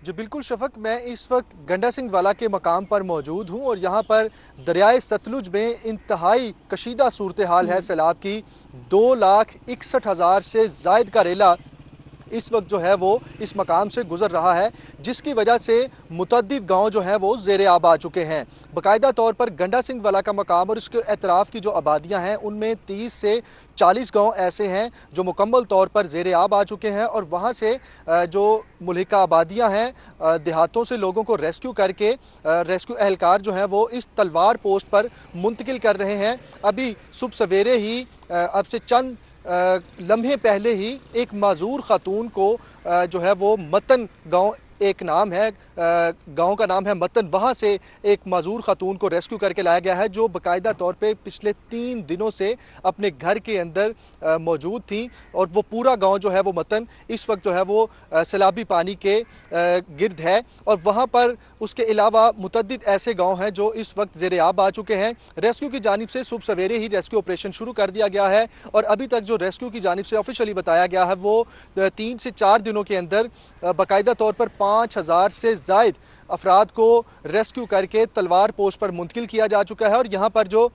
जी बिल्कुल शफक, मैं इस वक्त गंडा सिंह वाला के मकाम पर मौजूद हूँ और यहाँ पर दरियाए सतलुज में इंतहाई कशीदा सूरत हाल है सैलाब की। 2,61,000 से जायद का रेला इस वक्त जो है वो इस मकाम से गुजर रहा है, जिसकी वजह से मुतअद्दिद गांव जो हैं वो ज़ेर आब आ चुके हैं। बाकायदा तौर पर गंडा सिंह वाला का मकाम और इसके एतराफ़ की जो आबादियाँ हैं उनमें 30 से 40 गांव ऐसे हैं जो मुकम्मल तौर पर ज़ेर आब आ चुके हैं और वहाँ से जो मुल्हिका आबादियाँ हैं देहातों से लोगों को रेस्क्यू करके रेस्क्यू एहलकार जो हैं वो इस तलवार पोस्ट पर मुंतकिल कर रहे हैं। अभी सुबह सवेरे ही अब से चंद लम्हे पहले ही एक माजूर खातून को जो है वो मतन गांव एक नाम है, गांव का नाम है मतन, वहाँ से एक माजूर खातून को रेस्क्यू करके लाया गया है जो बाकायदा तौर पे पिछले 3 दिनों से अपने घर के अंदर मौजूद थी और वो पूरा गांव जो है वो मतन इस वक्त जो है वो सैलाबी पानी के गिर्द है और वहाँ पर उसके अलावा मुतअद्दिद ऐसे गांव हैं जो इस वक्त ज़ेर आब आ चुके हैं। रेस्क्यू की जानिब से सुबह सवेरे ही रेस्क्यू ऑपरेशन शुरू कर दिया गया है और अभी तक जो रेस्क्यू की जानिब से ऑफिशियली बताया गया है वो 3 से 4 दिनों के अंदर बाकायदा तौर पर 5,000 से ज़ायद अफराद को रेस्क्यू करके तलवार पोस्ट पर मुंतकिल किया जा चुका है और यहाँ पर जो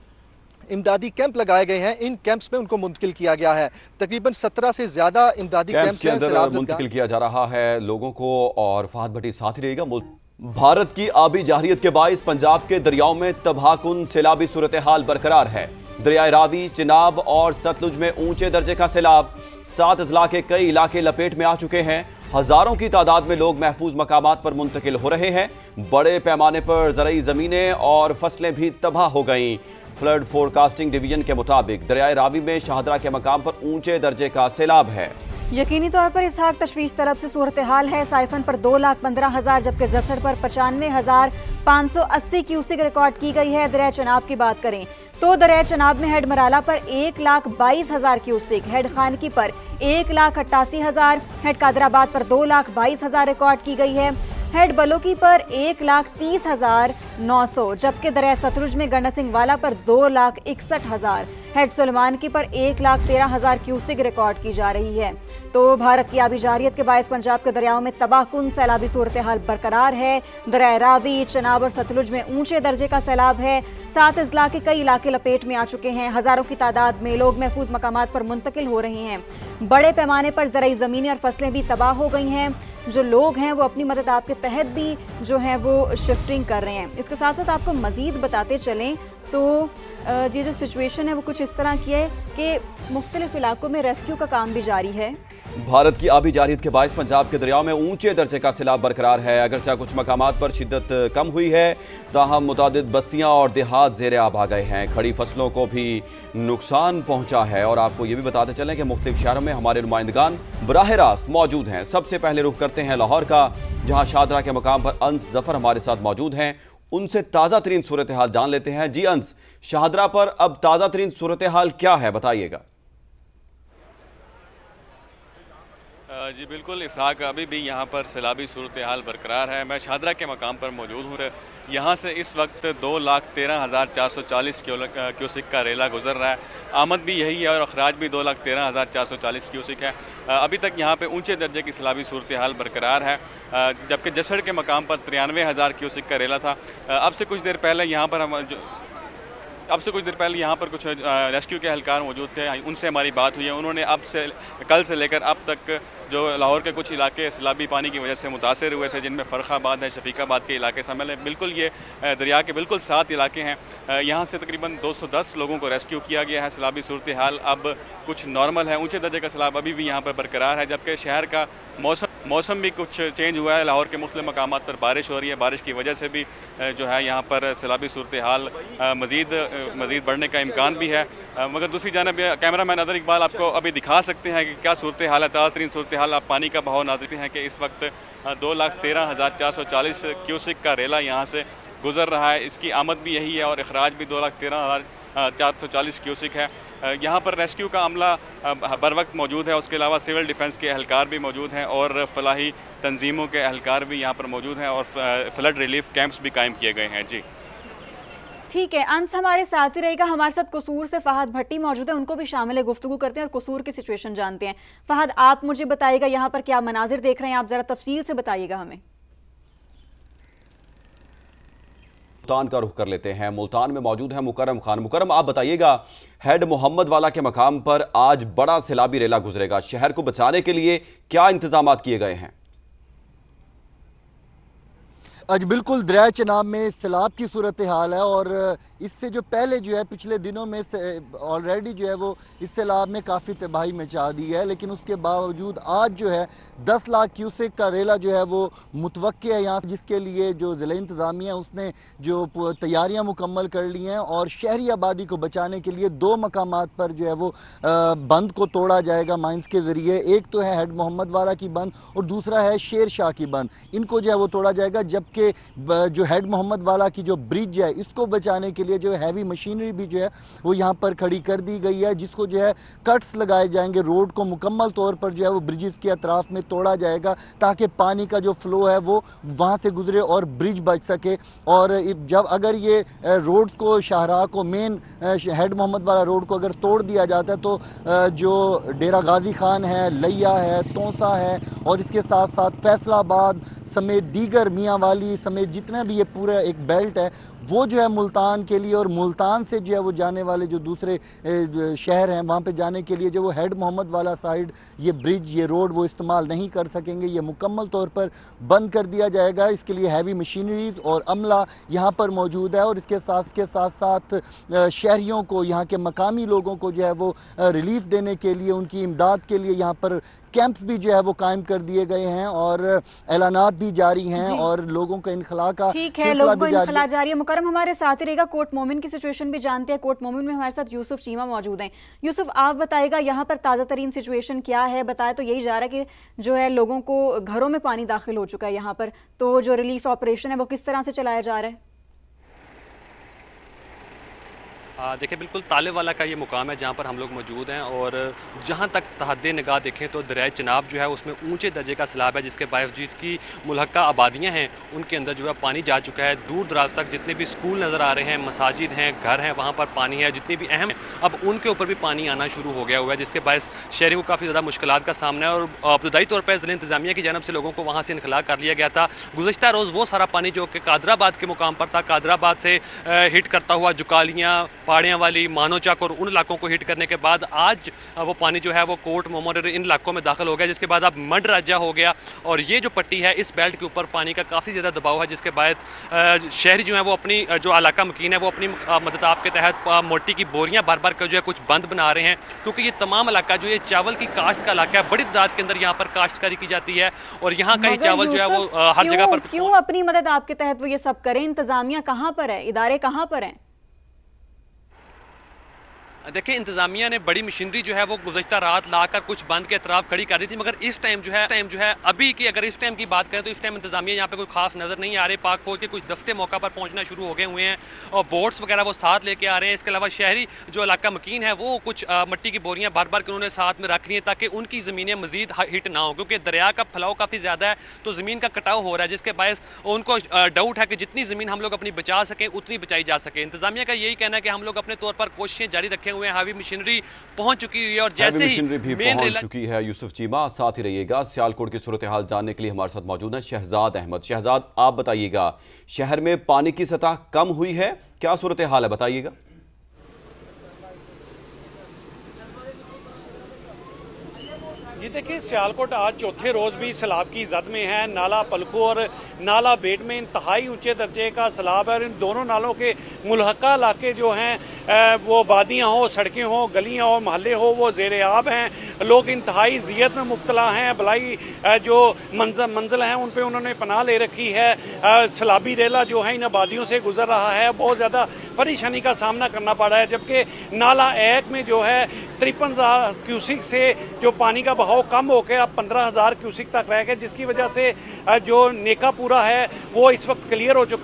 इमदादी कैंप लगाए गए हैं इन कैंप्स में उनको मुंतकिल किया गया है। तकरीबन 17 से ज्यादा इमदादी कैंप्स के अंदर मुंतकिल किया जा रहा है लोगों को। और फहद भट्टी साथ ही रहेगा। भारत की आबी जाहिरियत के बाइस पंजाब के दरियाओं में तबाहकुन सैलाबी सूरत हाल बरकरार है। दरियाए रावी, चिनाब और सतलुज में ऊंचे दर्जे का सैलाब। 7 अजला के कई इलाके लपेट में आ चुके हैं। हजारों की तादाद में लोग महफूज मकामात पर मुंतकिल हो रहे हैं। बड़े पैमाने पर ज़रई ज़मीनें और फसलें भी तबाह हो गईं। फ्लड फोरकास्टिंग डिवीजन के मुताबिक दरियाए रावी में शाहदरा के मकाम पर ऊंचे दर्जे का सैलाब है। यकीनी तौर पर इसहाक तशवीश तरफ से सूरत हाल है। साइफन पर 2,15,000 जबकि जसड़ पर 95,580 क्यूसिक रिकॉर्ड की गई है। दरिया चनाब की बात करें तो दरिया चनाब में हेड मराला पर 1,22,000 क्यूसिक, हेड खानकी पर 1,88,000, हेड कादराबाद पर 2,22,000 रिकॉर्ड की गई है। हेड बलोकी पर 1,30,900 जबकि दरिया सतलुज में गंडा सिंह वाला पर 2,61,000, हेड सुलेमान की पर 1,13,000 क्यूसिक रिकॉर्ड की जा रही है। तो भारत की आबी जारियत के बायस पंजाब के दरियाओं में तबाहकुन सैलाबी सूरत हाल बरकरार है। दरिया रावी, चनाब और सतलुज में ऊंचे दर्जे का सैलाब है। 7 अजला के कई इलाके लपेट में आ चुके हैं। हजारों की तादाद में लोग महफूज मकामात पर मुंतकिल हो रहे हैं। बड़े पैमाने पर ज़रई ज़मीनें और फसलें भी तबाह हो गई हैं। जो लोग हैं वो अपनी मदद आपके तहत भी जो है वो शिफ्टिंग कर रहे हैं। इसके साथ साथ आपको मज़ीद बताते चलें तो ये जो सिचुएशन है वो कुछ इस तरह की है कि मुख्तलिफ इलाकों में रेस्क्यू का काम भी जारी है। भारत की आबी जारियत के बायस पंजाब के दरियाओं में ऊंचे दर्जे का सैलाब बरकरार है। अगरचा कुछ मकामात पर शिद्दत कम हुई है, ताहम मुतादिद बस्तियां और देहात ज़ेर आब आ गए हैं। खड़ी फसलों को भी नुकसान पहुंचा है। और आपको ये भी बताते चलें कि मुख्तलिफ शहरों में हमारे नुमाइंदगान बराह रास्त मौजूद हैं। सबसे पहले रुख करते हैं लाहौर का, जहाँ शाहदरा के मकाम पर अंस जफर हमारे साथ मौजूद हैं। उनसे ताज़ा तरीन सूरत हाल जान लेते हैं। जी अंस, शाहदरा पर अब ताज़ा तरीन सूरत हाल क्या है, बताइएगा। जी बिल्कुल इसहाक, अभी भी यहाँ पर सैलाबी सूरत हाल बरकरार है। मैं शाहदरा के मकाम पर मौजूद हूँ। यहाँ से इस वक्त 2,13,440 क्यूसिक का रेला गुजर रहा है। आमद भी यही है और अखराज भी 2,13,440 क्यूसिक है। अभी तक यहाँ पे ऊंचे दर्जे की सैलाबी सूरत हाल बरकरार है। जबकि जसड़ के मकाम पर 93,000 क्यूसिक का रेला था। अब से कुछ देर पहले यहाँ पर कुछ रेस्क्यू के एहलकार मौजूद थे, उनसे हमारी बात हुई है। उन्होंने कल से लेकर अब तक जो लाहौर के कुछ इलाके सैलाबी पानी की वजह से मुतासर हुए थे, जिनमें फ़रखाबाद है, शफीकाबाद के इलाके शामिल हैं। बिल्कुल ये दरिया के बिल्कुल 7 इलाके हैं। यहाँ से तकरीबन 210 लोगों को रेस्क्यू किया गया है। सैलाबी सूरत हाल अब कुछ नॉर्मल है। ऊँचे दर्जे का सैलाब अभी भी यहाँ पर बरकरार है। जबकि शहर का मौसम भी कुछ चेंज हुआ है। लाहौर के मुख्तलिफ मकामात पर बारिश हो रही है। बारिश की वजह से भी जो है यहाँ पर सैलाबी सूरत हाल मज़ीद बढ़ने का इम्कान भी है। मगर दूसरी जानब कैमरामैन अदर इकबाल आपको अभी दिखा सकते हैं कि क्या सूरत हाल है। ताज़ा तरीन सूरत हाल आप पानी का बहाव नाज़रते हैं कि इस वक्त 2,13,440 क्यूसिक का रेला यहाँ से गुजर रहा है। इसकी आमद भी यही है और अखराज भी 2,13,440 क्यूसिक है। यहाँ पर रेस्क्यू का अमला बर वक्त मौजूद है। उसके अलावा सिविल डिफेंस के एहलकार भी मौजूद हैं और फलाही तंजीमों के एहलकार भी यहाँ पर मौजूद हैं और फ्लड रिलीफ कैंप्स भी कायम किए गए हैं। जी ठीक है, अंस हमारे साथ ही रहेगा। हमारे साथ कसूर से फहद भट्टी मौजूद है, उनको भी शामिल है, गुफ्तगू करते हैं और कसूर की सिचुएशन जानते हैं। फहद, आप मुझे बताइएगा यहाँ पर क्या मनाजिर देख रहे हैं, आप ज़रा तफसील से बताइएगा हमें। मुल्तान का रुख कर लेते हैं। मुल्तान में मौजूद है मुकर्रम खान। मुकर्रम, आप बताइएगा, हेड मोहम्मद वाला के मकाम पर आज बड़ा सैलाबी रेला गुजरेगा, शहर को बचाने के लिए क्या इंतजाम किए गए हैं? आज बिल्कुल दरिया चिनाब में सैलाब की सूरत हाल है और इससे जो पहले जो है पिछले दिनों में ऑलरेडी जो है वो इस सैलाब ने काफ़ी तबाही मचा दी है, लेकिन उसके बावजूद आज जो है 10 लाख क्यूसेक का रेला जो है वो मुतवक्के है यहाँ, जिसके लिए जो ज़िला इंतज़ामिया है उसने जो तैयारियाँ मुकम्मल कर ली हैं और शहरी आबादी को बचाने के लिए 2 मकामात पर जो है वो बंद को तोड़ा जाएगा माइंस के ज़रिए। एक तो है हेड मोहम्मद वाला की बंद और दूसरा है शेर शाह की बंद। इनको जो है वो तोड़ा जाएगा, जबकि जो हेड मोहम्मद वाला की जो ब्रिज है इसको बचाने के लिए जो हैवी मशीनरी भी जो है वो यहाँ पर खड़ी कर दी गई है, जिसको जो है कट्स लगाए जाएंगे, रोड को मुकम्मल तौर पर जो है वो ब्रिजेस के अतराफ में तोड़ा जाएगा ताकि पानी का जो फ्लो है वो वहाँ से गुजरे और ब्रिज बच सके। और जब अगर ये रोड को शाहराह को मेन हेड मोहम्मद वाला रोड को अगर तोड़ दिया जाता है तो जो डेरा गाजी खान है, लिया है, तोसा है और इसके साथ साथ फैसलाबाद समेत दीगर मियाँ वाली समेत जितना भी ये पूरा एक बेल्ट है वो जो है मुल्तान के लिए और मुल्तान से जो है वो जाने वाले जो दूसरे शहर हैं वहाँ पे जाने के लिए जो वो हेड मोहम्मद वाला साइड ये ब्रिज ये रोड वो इस्तेमाल नहीं कर सकेंगे। ये मुकम्मल तौर पर बंद कर दिया जाएगा। इसके लिए हैवी मशीनरीज और अमला यहाँ पर मौजूद है और इसके साथ साथ शहरियों को, यहाँ के मकामी लोगों को जो है वो रिलीफ देने के लिए, उनकी इमदाद के लिए यहाँ पर कैंप भी जो है वो कायम कर दिए गए हैं और ऐलानात भी जारी हैं और लोगों का इनखला का ठीक है, लोगों को इनखला जारी है। मुकर्रम हमारे साथ ही रहेगा। कोट मोमिन की सिचुएशन भी जानते हैं। कोट मोमिन में हमारे साथ यूसुफ चीमा मौजूद हैं। यूसुफ, आप बताइएगा यहाँ पर ताज़ा तरीन सिचुएशन क्या है? बताया तो यही जा रहा है कि जो है लोगों को घरों में पानी दाखिल हो चुका है यहाँ पर, तो जो रिलीफ ऑपरेशन है वो किस तरह से चलाया जा रहा है? देखिए, बिल्कुल ताले वाला का ये मुकाम है जहाँ पर हम लोग मौजूद हैं और जहाँ तक तहद्दे निगाह देखें तो दरिया चिनाब जो है उसमें ऊंचे दर्जे का सैलाब है, जिसके बायस जिसकी मुल्हक्का आबादियाँ हैं उनके अंदर जो है पानी जा चुका है। दूर दराज तक जितने भी स्कूल नज़र आ रहे हैं, मसाजिद हैं, घर हैं, वहाँ पर पानी है। जितनी भी अहम अब उनके ऊपर भी पानी आना शुरू हो गया हुआ है, जिसके बायस शहरियों को काफ़ी ज़्यादा मुश्किलात का सामना है और इब्तदाई तौर पर ज़िला इंतज़ामिया की जानब से लोगों को वहाँ से इनखला कर लिया गया था। गुज़श्ता रोज़ वो सारा पानी जो कि कादराबाद के मुकाम पर था, कादराबाद से हिट करता हुआ जुकालियाँ, पाड़ियाँ वाली, मानोचक और उन इलाकों को हिट करने के बाद आज वो पानी जो है वो कोट मोमोन इन इलाकों में दाखिल हो गया, जिसके बाद अब मड राज्य हो गया और ये जो पट्टी है इस बेल्ट के ऊपर पानी का काफ़ी ज़्यादा दबाव है, जिसके बाद शहरी जो है वो अपनी जो इलाका मकीन है वो अपनी मदद के तहत मोटी की बोरियां भर भर कर जो है कुछ बंद बना रहे हैं, क्योंकि ये तमाम इलाका जो ये चावल की काश्त का इलाका है, बड़ी तादाद के अंदर यहाँ पर काश्तकारी की जाती है और यहाँ का ही चावल जो है वो हर जगह पर। क्यों अपनी मदद आपके तहत वो ये सब करें? इंतजामिया कहाँ पर है? इदारे कहाँ पर हैं? देखिए, इंतजामिया ने बड़ी मशीनरी जो है वो गुज़श्ता रात लाकर कुछ बंद के अतराफ खड़ी कर दी थी, मगर इस टाइम जो है अभी की अगर इस टाइम की बात करें तो इस टाइम इंतजामिया यहाँ पे कोई खास नज़र नहीं आ रही। पाक फौज के कुछ दस्ते मौका पर पहुँचना शुरू हो गए हुए हैं और बोट्स वगैरह वो साथ लेके आ रहे हैं। इसके अलावा शहरी जो इलाका मकीन है वो कुछ मट्टी की बोरियाँ भर भर के उन्होंने साथ में रख ली हैं ताकि उनकी ज़मीनें मजीद हिट ना हो, क्योंकि दरिया का फैलाव काफ़ी ज़्यादा है तो ज़मीन का कटाव हो रहा है, जिसके बायस उनको डाउट है कि जितनी ज़मीन हम लोग अपनी बचा सकें उतनी बचाई जा सके। इंतजामिया का यही कहना है कि हम लोग अपने तौर पर कोशिशें जारी रखे हुए हैं। हैवी मशीनरी पहुंच चुकी है और जैसे ही भी पहुंच चुकी है। यूसुफ चीमा साथ ही रहिएगा। सियालकोट की सूरत हाल जानने के लिए हमारे साथ मौजूद है शहजाद अहमद। शहजाद, आप बताइएगा, शहर में पानी की सतह कम हुई है, क्या सूरत हाल है, बताइएगा। जी देखिए, सियालकोट आज चौथे रोज़ भी सैलाब की जद में है। नाला पलखू और नाला बेट में इंतहाई ऊंचे दर्जे का सैलाब है और इन दोनों नालों के मुल्हका इलाके जो हैं वो वादियाँ हो, सड़कें हो, गलियाँ हो, महल्ले हो, वो ज़ेर आब हैं। लोग इंतहाई ज़ियत में मुब्तला हैं। भलाई जो मंजिल हैं उन पर उन्होंने पनाह ले रखी है। सैलाबी रेला जो है इन आबादियों से गुजर रहा है, बहुत ज़्यादा परेशानी का सामना करना पड़ रहा है। जबकि नाला एक में जो है 53,000 क्यूसिक से जो पानी का बहाव कम होकर अब 15,000 क्यूसिक तक रह गया, जिसकी वजह से जो नेकापुरा है वो इस वक्त क्लियर हो चुका है।